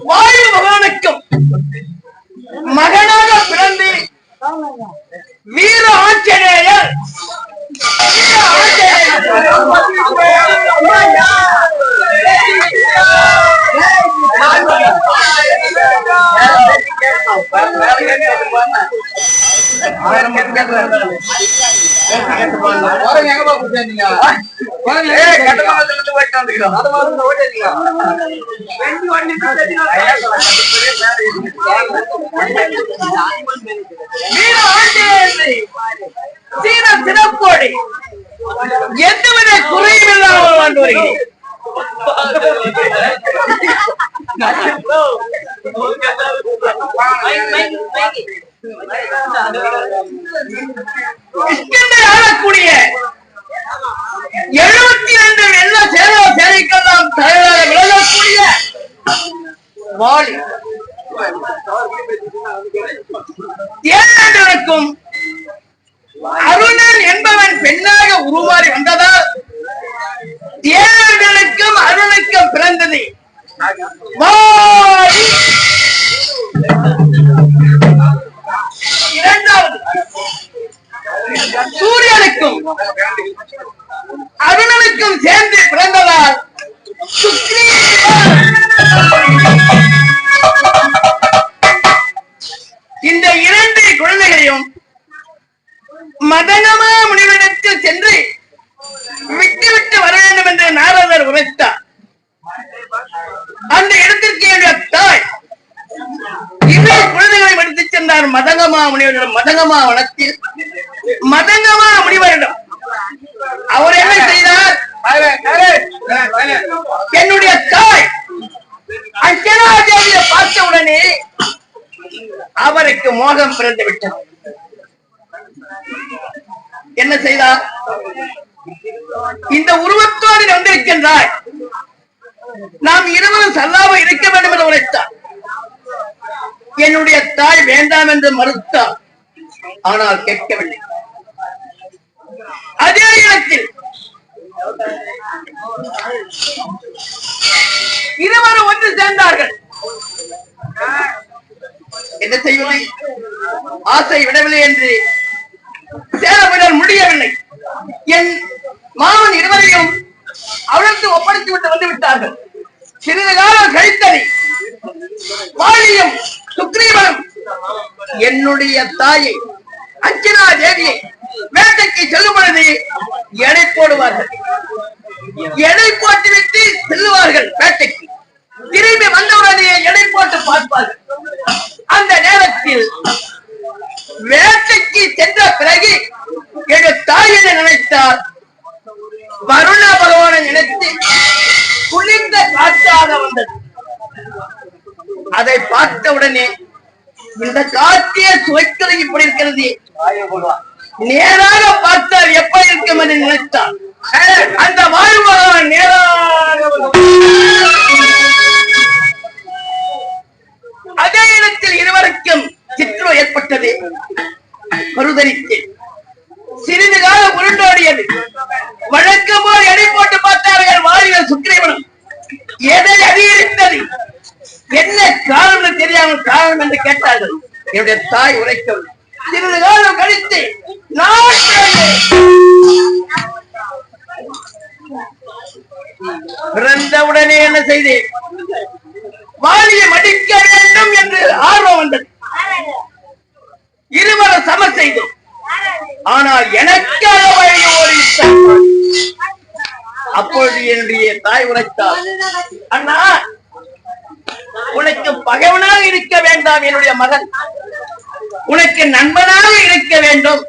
வாயு பகவானுக்கும் மகனாக பிறந்து வீர ஆஞ்சநேயர் சிறப்போடு எந்தவித குறையும் இல்லாமல் வாழ்ந்து வருகிறேன். ஆளக்கூடிய 72 எல்லா சேவைக்கெல்லாம் தயாராக விலகக்கூடிய வாலி தேர்ந்தெடுக்கும் அருணன் என்பவன் பெண்ணாக உருமாறி வந்ததால் தேர்தலுக்கும் அருணுக்கும் பிறந்தது வாலி. இரண்டாவது சூரியனுக்கும் அருணனுக்கும் சேர்ந்து பிறந்ததால் இந்த 2 குழந்தைகளையும் மதனமா முனிவரிடத்தில் சென்று விட்டு வர வேண்டும் என்று நாரதர் உரைத்தார். அந்த இடத்திற்கு என்னுடைய தாய் 2 குழந்தைகளை எடுத்துச் சென்றார் மதங்கமா முனிவரிடம். மதங்கமா வனத்தில் மதங்கமா முனிவரிடம் அவர் என்ன செய்தார்? என்னுடைய தாய் அஞ்சனா தேவியை பார்த்த உடனே அவருக்கு மோகம் பிறந்து விட்டார். என்ன செய்தார்? இந்த உருவத்தோடு வந்திருக்கின்றாய், நாம் இருவரும் சல்லாம இருக்க வேண்டும் என்று உரைத்தார். என்னுடைய தாய் வேண்டாம் என்று மறுத்தார். ஆனால் கேட்கவில்லை. அதே இடத்தில் இருவரும் ஒன்று சேர்ந்தார்கள். என்ன செய்வது? ஆசை விடவில்லை என்று சேரவிடல் முடியவில்லை. என் மாமன் இருவரையும் அவளுக்கு ஒப்படைத்து விட்டு வந்து விட்டார்கள். சிறிது காலம் கழித்ததை வாலியும் சுக்ரீவனும் என்னுடைய தாயை அஞ்சனா தேவியை வேட்டைக்கு செல்லும் பொழுது எடை போடுவார்கள். எடை போட்டுவிட்டு செல்லுவார்கள் வேட்டைக்கு. திரும்பி வந்தவுடனே எடை போட்டு பார்ப்பார்கள். அந்த நேரத்தில் வேட்டைக்கு சென்ற பிறகு என் தாயினை நினைத்தால் வருண பகவானை நினைத்து குளிர்ந்த காற்றாக வந்தது. அதை பார்த்தவுடனே இந்த காற்றிய சுவைக்கிறது இப்படி இருக்கிறது, நேராக பார்த்தால் எப்படி இருக்கும் என்று நினைத்தார். அந்த வாயு பகவான் நேராக அதே இடத்தில் இருவருக்கும் சித்திரம் ஏற்பட்டது. கருதரித்து சிறிது காலம் உருண்டோடியது. வழக்கம் போல் எடை போட்டு பார்த்தார்கள் வாலிபன் சுக்ரீவனும். எதை அதிகரித்தது, என்ன காரணம் தெரியாமல் காரணம் என்று கேட்டார்கள். என்னுடைய தாய் உரைக்கவில்லை. சிறிது காலம் கழித்து பிறந்தவுடனே என்ன செய்தேன்? வாலிய தாய் உரைத்தார், அண்ணா உனக்கு பகைவனாக இருக்க வேண்டாம் என்னுடைய மகன், உனக்கு நண்பனாக இருக்க வேண்டும்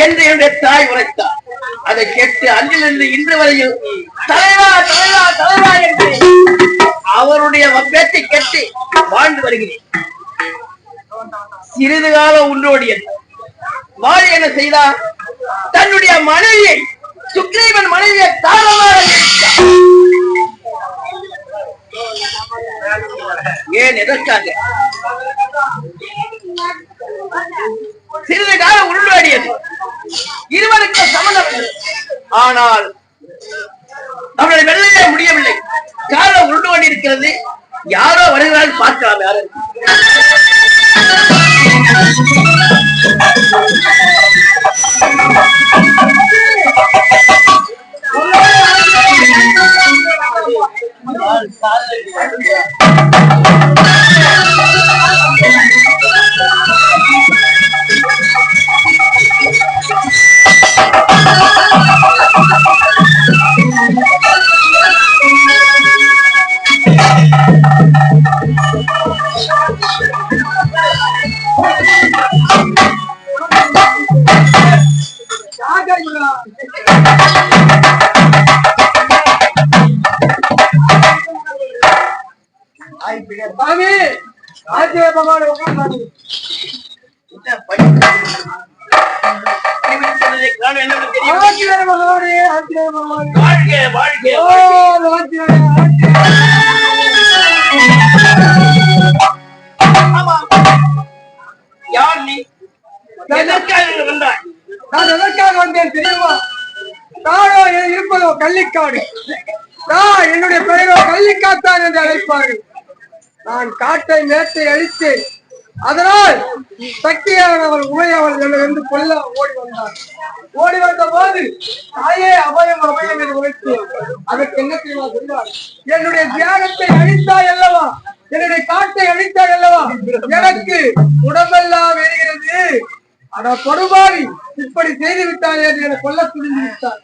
என்று என்னுடைய தாய் உரைத்தார். அதை கேட்டு அன்றிலிருந்து இன்று வரையில் தலைவா தலைவா தலைவா என்று அவருடைய பேச்சை கேட்டு வாழ்ந்து வருகிறேன். சிறிது காலம் உன்னோடியது வாழி என்ன செய்தார், தன்னுடைய மனைவியை சுக்ரீவன் மனைவியை தாரமாக ஏன் எதற்காக? சிறிது காலம் உருவாடியது, இருவருக்கு சமணம். ஆனால் அவர்களை வெள்ளையே முடியவில்லை. காலம் உருண்டு கொண்டு இருக்கிறது. யாரோ வருகிறார்கள், பார்க்கலாம். யாரு யார் நீ? நான் எதற்காக வந்தேன் தெரியுமா? நானோ இருப்பதோ கள்ளிக்காடு. நான் என்னுடைய பெயரோ கள்ளிக்காத்தான் என்று அழைப்பார்கள். நான் காட்டை மேட்டை அழித்து அதனால் சக்தியானவள் உமையவள் என்று கொல்ல ஓடி வந்தார். ஓடி வந்த போது தாயே அபயம் அபயம் என்று உழைத்து அதற்கு என்ன தெரியுமா சொல்வார்? என்னுடைய தியாகத்தை அழித்தாய் அல்லவா, என்னுடைய காட்டை அழித்தாய் அல்லவா, எனக்கு உடம்பெல்லாம் எரிகிறது. அட படுபாவி, இப்படி செய்து விட்டார் என்று என்னை கொல்ல துணிந்து விட்டார்.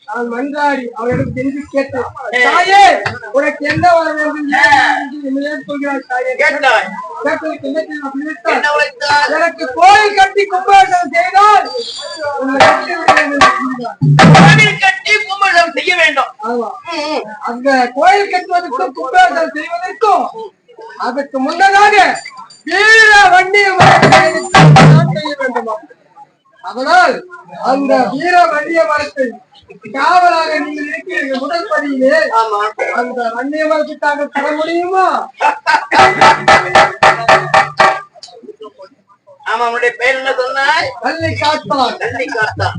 நான் மன்றாடி அவரிடம் தெரிந்து கேட்டேன், தாயே உனக்கு என்ன வர வேண்டும் சொல்கிறாய் தாயே? கேட்டதுக்கு என்ன தெரியும்? எனக்கு கோயில் கட்டி கும்பாபிஷேகம் செய்தால் கட்டி கும்பாபிஷேகம் செய்ய வேண்டும். அந்த கோயில் கட்டுவதற்கும் கும்பாபிஷேகம் செய்வதற்கும் அதற்கு முன்னதாக வீர வண்டிய செய்ய வேண்டுமா? அதனால் அந்த வீர வண்டிய மரத்தை காவலாக நீங்கள் இருக்கிறீர்கள் முதல் படியிலே. அந்த வண்டிய மரத்துக்காக தர முடியுமா? ஆமா, அவனுடைய பெயர் என்ன சொன்னாய்? தள்ளி காத்தான். தள்ளி காத்தான்.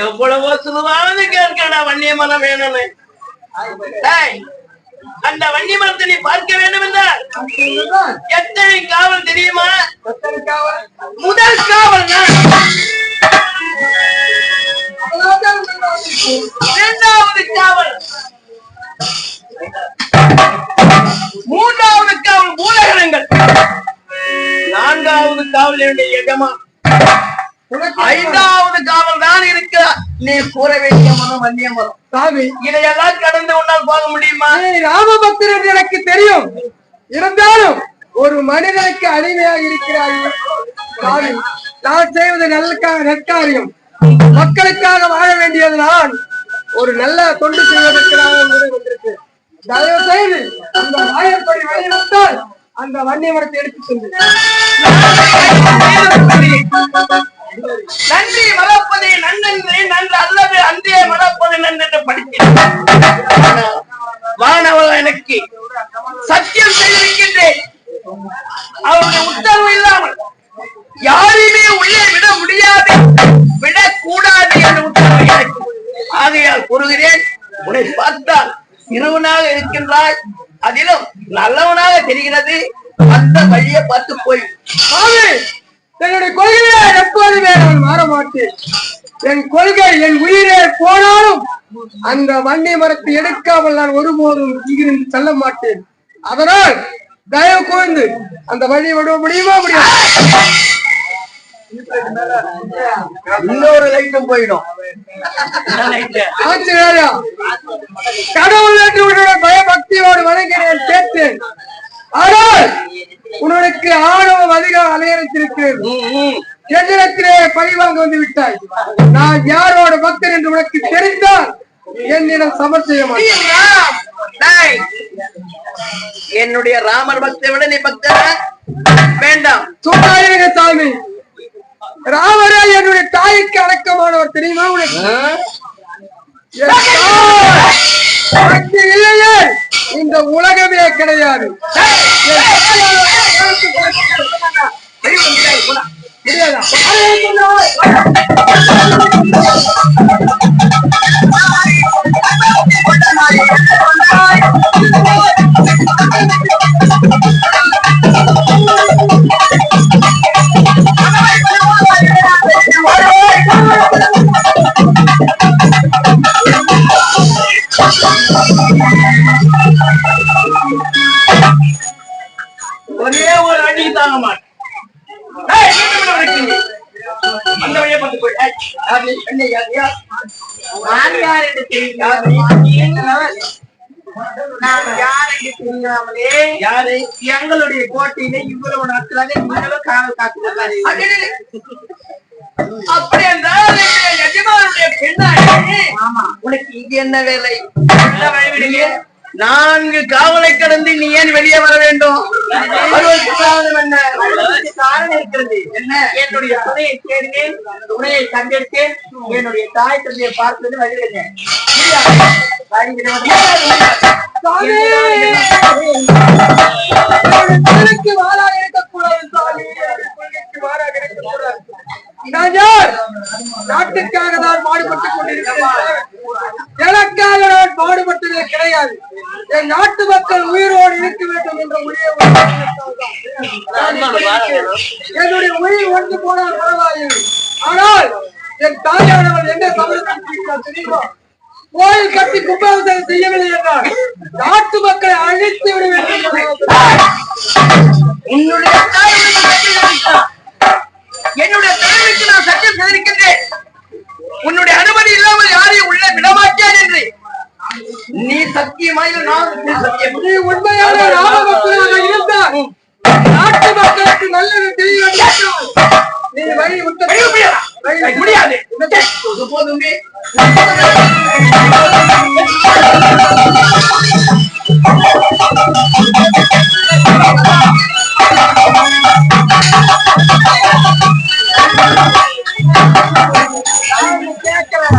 எவ்வளவோ சுலுவானது கேட்கடா வன்னிய மரம் வேணும்னு. அந்த வன்னி மரத்தை நீ பார்க்க வேண்டும் என்றால் எத்தனை காவல் தெரியுமா? முதல் காவல் நான், இரண்டாவது காவல், மூன்றாவது காவல் மூலகணங்கள், நான்காவது காவல் என்னுடைய எஜமா, ஐந்தாவது காவல் தான் இருக்க நீ கூற வேண்டிய மனம் வன்னிய மரம். சாமி, இதையெல்லாம் கடந்து உன்னால் போக முடியுமா? ராமபக்தர் என்று எனக்கு தெரியும். இருந்தாலும் ஒரு மனிதனுக்கு அடிமையாக இருக்கிறார்கள். சாமி, நான் செய்வது நற்காரியம், மக்களுக்காக வாழ வேண்டியது. நான் ஒரு நல்ல தொண்டு செய்வதற்காக வந்திருக்கு. தயவு செய்து அந்த வாயப்படி வழிவிட்டால் அந்த வன்னிய மரத்தை எடுத்து சென்று நன்றி மறப்பதே நன்னன்றே நன்று அல்லது அன்றே மறப்பது நன்று படிக்கிறேன். மாணவர் எனக்கு சத்தியம் செய்திருக்கின்றேன், அவருடைய உத்தரவு இல்லாமல் யாரையுமே உள்ளே விட முடியாது, விடக்கூடாது என்ற உத்தரவு எனக்கு. ஆகையால் கூறுகிறேன், உன்னை பார்த்தால் சிறுவனாக இருக்கின்றாய், அதிலும் நல்லவனாக தெரிகிறது. அந்த வழியை பார்த்து போய் என்னுடைய கொள்கையை எப்போதுமே நான் மாற மாட்டேன். என் கொள்கை என் உயிரே போனாலும் அந்த வன்னி மரத்தை எடுக்காமல் நான் ஒருபோதும் இங்கிருந்து செல்ல மாட்டேன். அதனால் தயவு கூர்ந்து அந்த வழியை விட முடியுமா? முடியாது. இன்னொரு லைட்டும் போயிடும். கடவுள் என்று உன்னோட பயபக்தியோடு வணங்கினேன் கேட்டேன். ஆனால் உனக்கு ஆணவம் அதிகம் அலையரித்திருக்கிறது. எதிரத்திலே பழிவாங்க வந்து விட்டாய். நான் யாரோட பக்தர் என்று உனக்கு தெரிந்தால் என்னிடம் சமர் செய்ய மாட்டேன். என்னுடைய ராமர் பக்தை விட நீ பக்தர வேண்டாம். சும்மாயிருங்க சாமி. ராமரே என்னுடைய தாய்க்கு அடக்கமானவர் தெரியுமா உனக்கு? இல்லையே இந்த உலகமே கிடையாது. ஒரே ஒரு அடி தாங்க மாட்டேன். அந்த வழியை பார்த்து போய் யாரு எங்களுடைய கோட்டையில இவ்வளவு நாட்களாக நீங்களும் காவல் காத்துள்ளாரு. அப்படி என்றால் எஜமானுடைய பெண்ணாக உனக்கு இங்க என்ன வேலை? நான்கு காவலை கடந்து நீ ஏன் வெளியே வர வேண்டும்? காரணம் இருக்கிறது. என்ன? என்னுடைய துணையை தேடினேன், துணையை கண்டெடுத்தேன், என்னுடைய தாய் தந்தையை பார்த்தது வருகிறேன். நாட்டுக்காக நான் பாடுபட்டுக் கொண்டிருக்கிறேன். எனக்காக நான் பாடுபட்டதே கிடையாது. என் நாட்டு மக்கள் உயிரோடு இருக்க வேண்டும் என்ற முடிவை என்னுடைய உயிர் ஒன்று போனால் பரவாயில்லை. ஆனால் என் தாயானவள் என்ன சமூகத்தில் தெரியுமா? கோயில் கட்டி கும்பாபிஷேகம் செய்யவில்லை என்றால் நாட்டு மக்களை அழித்து விட வேண்டும். என்னுடைய தலைவருக்கு நான் சத்தியம் செய்திருக்கின்றேன். உன்னுடைய அனுமதி இல்லாமல் யாரையும் உள்ள விடமாட்டேன் என்று. நீ சத்தியமாய் நீ உண்மையான ராமபக்தனாக இருந்தால் நாட்டு மக்களுக்கு நல்லது செய்ய நீ வழி விட்டு முடியாது. போதுமே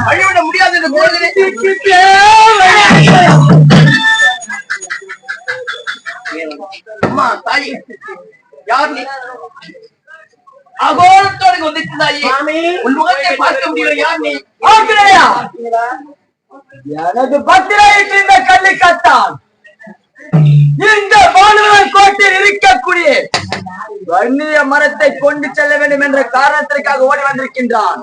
வழிவிட முடியாது என்று போகிறேன். அம்மா தாயி யார் நீ? அகோரத்தோடு வந்துட்டாயே, உன் முகத்தை பார்க்க முடியல. யார் நீ? எனது பத்திராயிட்டு இந்த கள்ளிக்கத்தான் இந்த பாலுவன் கோட்டையில் இருக்கக்கூடிய வன்னிய மரத்தை கொண்டு செல்ல வேண்டும் என்ற காரணத்திற்காக ஓடி வந்திருக்கின்றான்.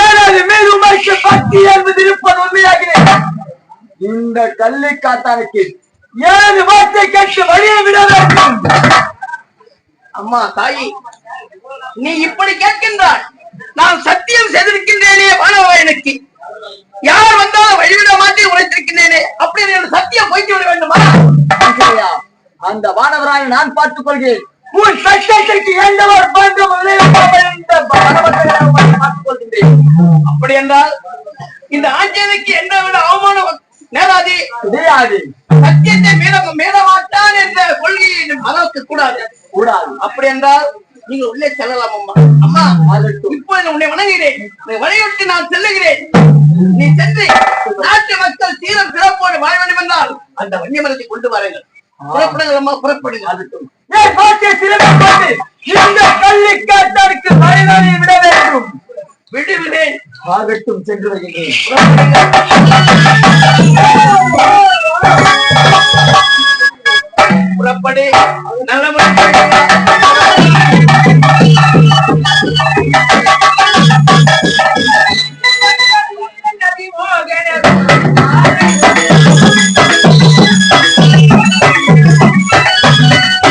எனது மீது உமக்கு பக்தி என்பது இருப்பது உண்மையாகிறேன். இந்த கள்ளிக்காத்தானுக்கு எனது வார்த்தை கேட்டு வழியை விட வேண்டும். அம்மா தாயி, நீ இப்படி கேட்கின்றாய். நான் சத்தியம் செய்திருக்கின்றேனே வானவாயனுக்கு, யார் வந்தாலும் வழிவிட மாட்டேன் உரைத்திருக்கின்றேனே. அப்படி சத்தியம் போய்த்து விட வேண்டுமா? அந்த வானவராயை நான் பார்த்துக் கொள்கிறேன். உன் சட்டத்திற்கு எந்தவர் பார்த்துக் கொள்கின்றேன். அப்படி என்றால் இந்த ஆட்சியனுக்கு என்ன விட அவமானம் நேராது. சத்தியத்தை மீற மாட்டான் என்ற கொள்கையை அதற்கு கூடாது. அப்படி என்றால் நீங்கள் உள்ளே செல்லலாம். அம்மா அம்மா இப்போது உன்னை வணங்குகிறேன். வழிவிட்டு நான் செல்லுகிறேன். நீ சென்று நாட்டு மக்கள் சீரம் சிறப்போடு வாழ வேண்டும் என்றால் அந்த வன்னிய மரத்தை கொண்டு வாருங்கள். புறப்படுங்கள் அம்மா, புறப்படுங்கள். கள்ளிக்காத்தாருக்கு மரியாதையை விட வேண்டும். விடுகிறேன். ஆகட்டும், சென்று வருகிறேன்.